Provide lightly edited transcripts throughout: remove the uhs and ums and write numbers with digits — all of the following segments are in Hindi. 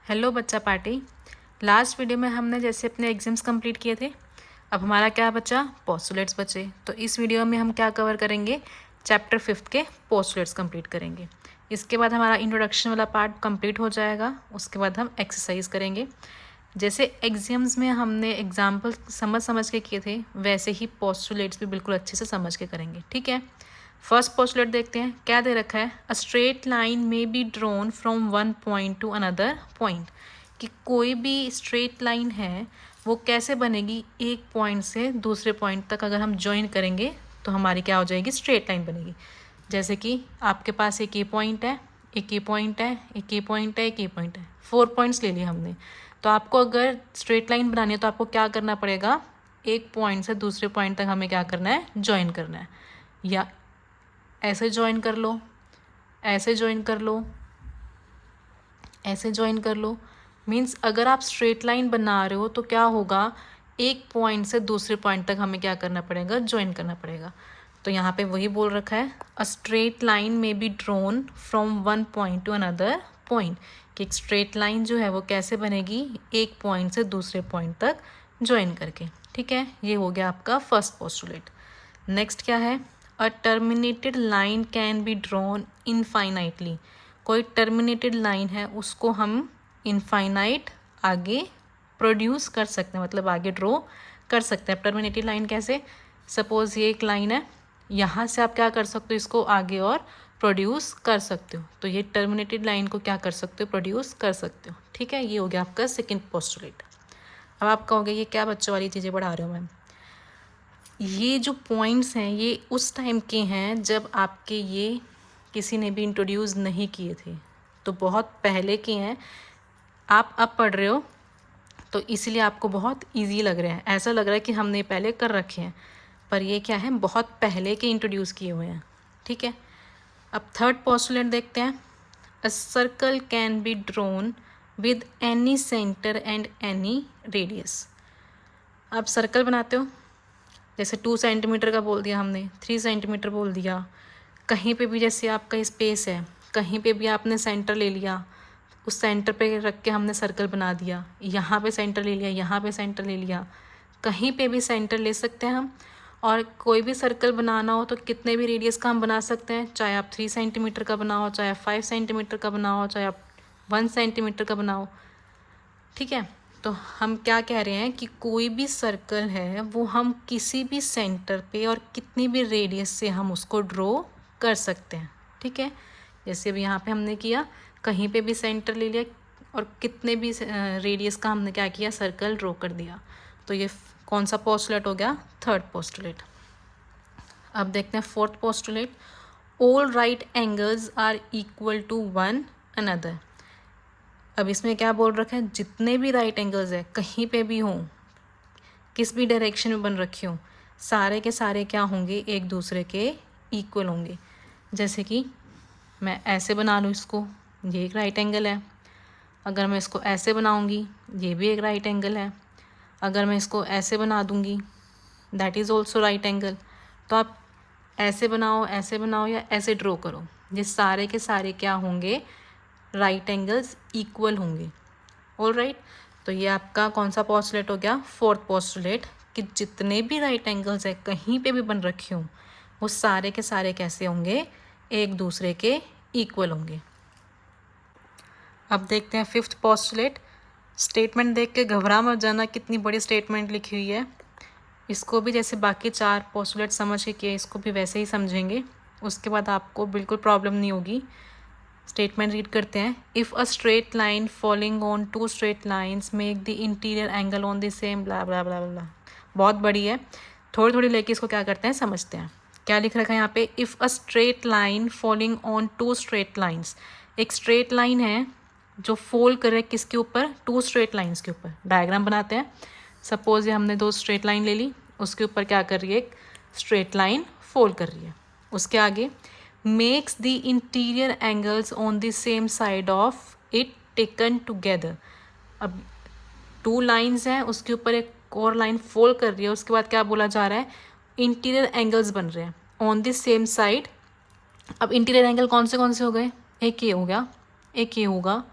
हेलो बच्चा पार्टी। लास्ट वीडियो में हमने जैसे अपने एग्जाम्स कंप्लीट किए थे, अब हमारा क्या बचा, पोस्टुलेट्स बचे। तो इस वीडियो में हम क्या कवर करेंगे, चैप्टर 5 के पोस्टुलेट्स कंप्लीट करेंगे। इसके बाद हमारा इंट्रोडक्शन वाला पार्ट कंप्लीट हो जाएगा। उसके बाद हम एक्सरसाइज करेंगे। जैसे एग्जाम्स में हमने एग्जाम्पल समझ समझ के किए थे, वैसे ही पोस्टुलेट्स भी बिल्कुल अच्छे से समझ के करेंगे। ठीक है, फर्स्ट पोस्टुलेट देखते हैं। क्या दे रखा है, अ straight line may be drawn from one point two another point. कि कोई भी स्ट्रेट लाइन है वो कैसे बनेगी, एक पॉइंट से दूसरे पॉइंट तक अगर हम ज्वाइन करेंगे तो हमारी क्या हो जाएगी, स्ट्रेट लाइन बनेगी। जैसे कि आपके पास एक ये पॉइंट है, एक ये पॉइंट है, एक ये पॉइंट है, एक ये पॉइंट है, 4 पॉइंट्स ले लिए हमने। तो आपको अगर स्ट्रेट लाइन बनानी है तो आपको क्या करना पड़ेगा, एक पॉइंट से दूसरे पॉइंट तक हमें क्या करना है, ज्वाइन करना है। या ऐसे ज्वाइन कर लो, ऐसे ज्वाइन कर लो, ऐसे ज्वाइन कर लो। मीन्स अगर आप स्ट्रेट लाइन बना रहे हो तो क्या होगा, एक पॉइंट से दूसरे पॉइंट तक हमें क्या करना पड़ेगा, ज्वाइन करना पड़ेगा। तो यहाँ पे वही बोल रखा है, अ स्ट्रेट लाइन में be drawn from one point two another point. कि एक स्ट्रेट लाइन जो है वो कैसे बनेगी, एक पॉइंट से दूसरे पॉइंट तक ज्वाइन करके। ठीक है, ये हो गया आपका फर्स्ट पोस्टुलेट। नेक्स्ट क्या है, a terminated line can be drawn infinitely. कोई टर्मिनेटेड लाइन है उसको हम इनफाइनाइट आगे प्रोड्यूस कर सकते हैं, मतलब आगे ड्रॉ कर सकते हैं। टर्मिनेटेड लाइन कैसे, सपोज ये एक लाइन है, यहाँ से आप क्या कर सकते हो, इसको आगे और प्रोड्यूस कर सकते हो। तो ये टर्मिनेटेड लाइन को क्या कर सकते हो, प्रोड्यूस कर सकते हो। ठीक है, ये हो गया आपका सेकेंड पोस्टुलेट। अब आप कहोगे ये क्या बच्चों वाली चीज़ें पढ़ा रहे हो मैम। ये जो पॉइंट्स हैं ये उस टाइम के हैं जब आपके ये किसी ने भी इंट्रोड्यूस नहीं किए थे, तो बहुत पहले के हैं। आप अब पढ़ रहे हो तो इसलिए आपको बहुत इजी लग रहे हैं, ऐसा लग रहा है कि हमने पहले कर रखे हैं, पर ये क्या है, बहुत पहले के इंट्रोड्यूस किए हुए हैं। ठीक है, अब थर्ड पोस्टुलेट देखते हैं। A circle can be drawn with any centre and any radius. आप सर्कल बनाते हो, जैसे 2 सेंटीमीटर का बोल दिया हमने, 3 सेंटीमीटर बोल दिया। कहीं पे भी जैसे आपका स्पेस है, कहीं पे भी आपने सेंटर ले लिया, उस सेंटर पे रख के हमने सर्कल बना दिया। यहाँ पे सेंटर ले लिया, यहाँ पे सेंटर ले लिया, कहीं पे भी सेंटर ले सकते हैं हम। और कोई भी सर्कल बनाना हो तो कितने भी रेडियस का हम बना सकते हैं, चाहे आप 3 सेंटीमीटर का बनाओ, चाहे आप 5 सेंटीमीटर का बनाओ, चाहे आप 1 सेंटीमीटर का बनाओ। ठीक है, तो हम क्या कह रहे हैं कि कोई भी सर्कल है वो हम किसी भी सेंटर पे और कितनी भी रेडियस से हम उसको ड्रॉ कर सकते हैं। ठीक है, जैसे अब यहाँ पे हमने किया, कहीं पे भी सेंटर ले लिया और कितने भी रेडियस का हमने क्या किया, सर्कल ड्रॉ कर दिया। तो ये कौन सा पोस्टुलेट हो गया, थर्ड पोस्टुलेट। अब देखते हैं fourth postulate. All right angles are equal to one another. अब इसमें क्या बोल रखा है, जितने भी राइट एंगल्स है कहीं पे भी हों, किस भी डायरेक्शन में बन रखे हों, सारे के सारे क्या होंगे, एक दूसरे के इक्वल होंगे। जैसे कि मैं ऐसे बना लूँ इसको, ये एक राइट एंगल है। अगर मैं इसको ऐसे बनाऊँगी, ये भी एक राइट एंगल है। अगर मैं इसको ऐसे बना दूँगी, that is also right angle. तो आप ऐसे बनाओ या ऐसे ड्रॉ करो, ये सारे के सारे क्या होंगे, राइट एंगल्स इक्वल होंगे। ऑल राइट, तो ये आपका कौन सा पोस्टुलेट हो गया, फोर्थ पोस्टुलेट। कि जितने भी राइट एंगल्स है कहीं पे भी बन रखे हों, वो सारे के सारे कैसे होंगे, एक दूसरे के इक्वल होंगे। अब देखते हैं फिफ्थ पोस्टुलेट। स्टेटमेंट देख के घबरा मत जाना, कितनी बड़ी स्टेटमेंट लिखी हुई है। इसको भी जैसे बाकी 4 पोस्टुलेट समझ के किए, इसको भी वैसे ही समझेंगे, उसके बाद आपको बिल्कुल प्रॉब्लम नहीं होगी। स्टेटमेंट रीड करते हैं। If a straight line following on 2 straight lines make the interior angle on the same blah blah blah blah. बहुत बड़ी है, थोड़ी थोड़ी लेके इसको क्या करते हैं, समझते हैं। क्या लिख रखा है यहाँ पे, if a straight line following on 2 straight lines. एक स्ट्रेट लाइन है जो फॉल कर रहा है किसके ऊपर, 2 स्ट्रेट लाइन्स के ऊपर। डायग्राम बनाते हैं। सपोज ये हमने 2 स्ट्रेट लाइन ले ली, उसके ऊपर क्या कर रही है, एक स्ट्रेट लाइन फॉल कर रही है। उसके आगे makes the interior angles on the same side of it taken together। अब 2 लाइन्स हैं, उसके ऊपर एक और लाइन फोल्ड कर रही है, उसके बाद क्या बोला जा रहा है, इंटीरियर एंगल्स बन रहे हैं ऑन द सेम साइड। अब इंटीरियर एंगल कौन से हो गए, एक ये हो गया, एक ये होगा,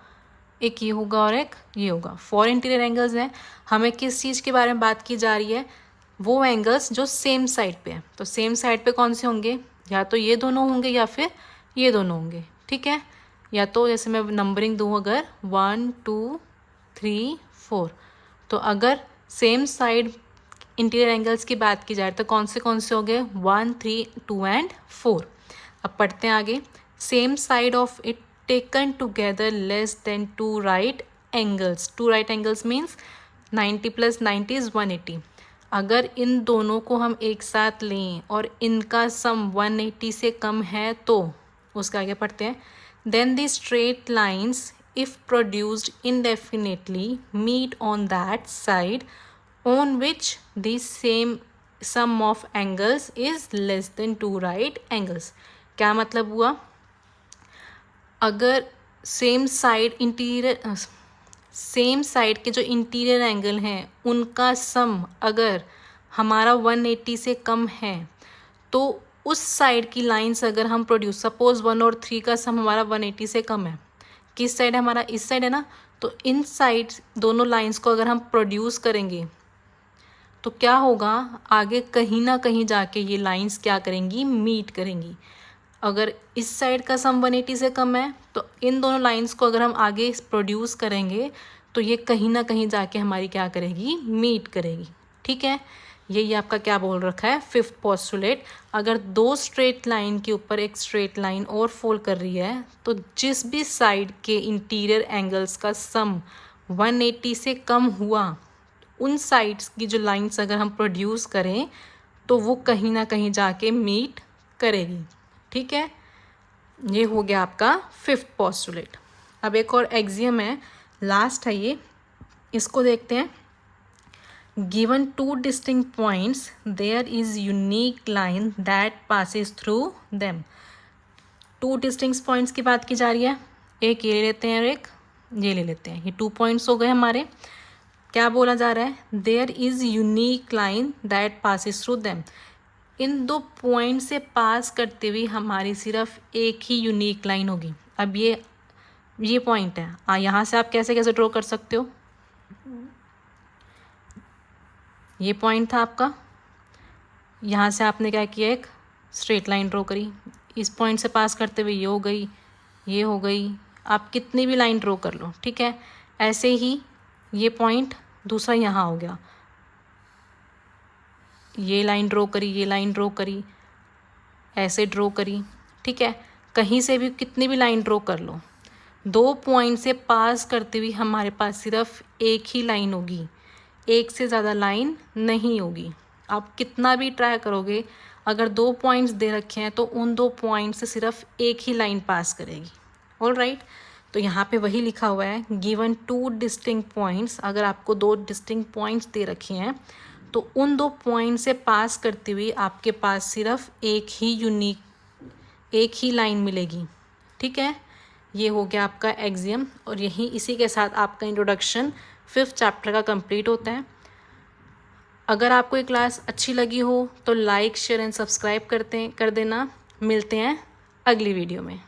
एक ये होगा और एक ये होगा। 4 इंटीरियर एंगल्स हैं। हमें किस चीज़ के बारे में बात की जा रही है? वो एंगल्स जो सेम साइड पे है। तो सेम साइड पे कौन से होंगे? या तो ये दोनों होंगे या फिर ये दोनों होंगे, ठीक है। या तो जैसे मैं नंबरिंग दूँ अगर 1 2 3 4, तो अगर सेम साइड इंटीरियर एंगल्स की बात की जाए तो कौन से हो गए? 1 3 2 एंड 4। अब पढ़ते हैं आगे। Same side of it taken together less than 2 right angles. 2 right angles means 90 + 90 is 180। अगर इन दोनों को हम एक साथ लें और इनका सम 180 से कम है तो उसका आगे पढ़ते हैं। Then the straight lines if produced indefinitely meet on that side on which the same sum of angles is less than 2 right angles। क्या मतलब हुआ? अगर सेम साइड के जो इंटीरियर एंगल हैं उनका सम अगर हमारा 180 से कम है तो उस साइड की लाइंस अगर हम प्रोड्यूस, सपोज 1 और 3 का सम हमारा 180 से कम है, किस साइड है हमारा? इस साइड है ना। तो इन साइड दोनों लाइंस को अगर हम प्रोड्यूस करेंगे तो क्या होगा? आगे कहीं ना कहीं जाके ये लाइंस क्या करेंगी? मीट करेंगी। अगर इस साइड का सम 180 से कम है तो इन दोनों लाइंस को अगर हम आगे प्रोड्यूस करेंगे तो ये कहीं ना कहीं जाके हमारी क्या करेगी? मीट करेगी, ठीक है। यही आपका क्या बोल रखा है? 5th postulate. अगर 2 स्ट्रेट लाइन के ऊपर एक स्ट्रेट लाइन और फॉल कर रही है तो जिस भी साइड के इंटीरियर एंगल्स का सम 180 से कम हुआ, उन साइड्स की जो लाइंस अगर हम प्रोड्यूस करें तो वो कहीं ना कहीं जाके मीट करेगी, ठीक है। ये हो गया आपका 5th पोस्टुलेट। अब एक और एक्सियम है, लास्ट है ये, इसको देखते हैं। Given 2 distinct points, there is unique line that passes through them। 2 distinct points की बात की जा रही है। एक ये ले लेते हैं और एक ये ले लेते हैं। ये 2 points हो गए हमारे। क्या बोला जा रहा है? There is unique line that passes through them। In 2 point से पास करते हुए हमारी सिर्फ एक ही यूनिक लाइन होगी। अब ये पॉइंट है, यहाँ से आप कैसे कैसे ड्रॉ कर सकते हो? ये पॉइंट था आपका, यहाँ से आपने क्या किया? एक स्ट्रेट लाइन ड्रॉ करी। इस पॉइंट से पास करते हुए ये हो गई, ये हो गई। आप कितनी भी लाइन ड्रॉ कर लो, ठीक है। ऐसे ही ये पॉइंट दूसरा यहाँ हो गया, ये लाइन ड्रॉ करी, ये लाइन ड्रॉ करी, ऐसे ड्रॉ करी, ठीक है। कहीं से भी कितनी भी लाइन ड्रॉ कर लो, 2 पॉइंट से पास करते हुए हमारे पास सिर्फ एक ही लाइन होगी, एक से ज़्यादा लाइन नहीं होगी। आप कितना भी ट्राई करोगे, अगर 2 पॉइंट्स दे रखे हैं तो उन 2 पॉइंट से सिर्फ एक ही लाइन पास करेगी। ऑल राइट, तो यहाँ पे वही लिखा हुआ है, गिवन 2 डिस्टिंक्ट पॉइंट्स। अगर आपको 2 डिस्टिंक्ट पॉइंट्स दे रखे हैं तो उन 2 पॉइंट से पास करते हुए आपके पास सिर्फ एक ही लाइन मिलेगी, ठीक है। ये हो गया आपका एक्सियम, और इसी के साथ आपका इंट्रोडक्शन 5th चैप्टर का कंप्लीट होता है। अगर आपको ये क्लास अच्छी लगी हो तो लाइक, शेयर एंड सब्सक्राइब कर देना। मिलते हैं अगली वीडियो में।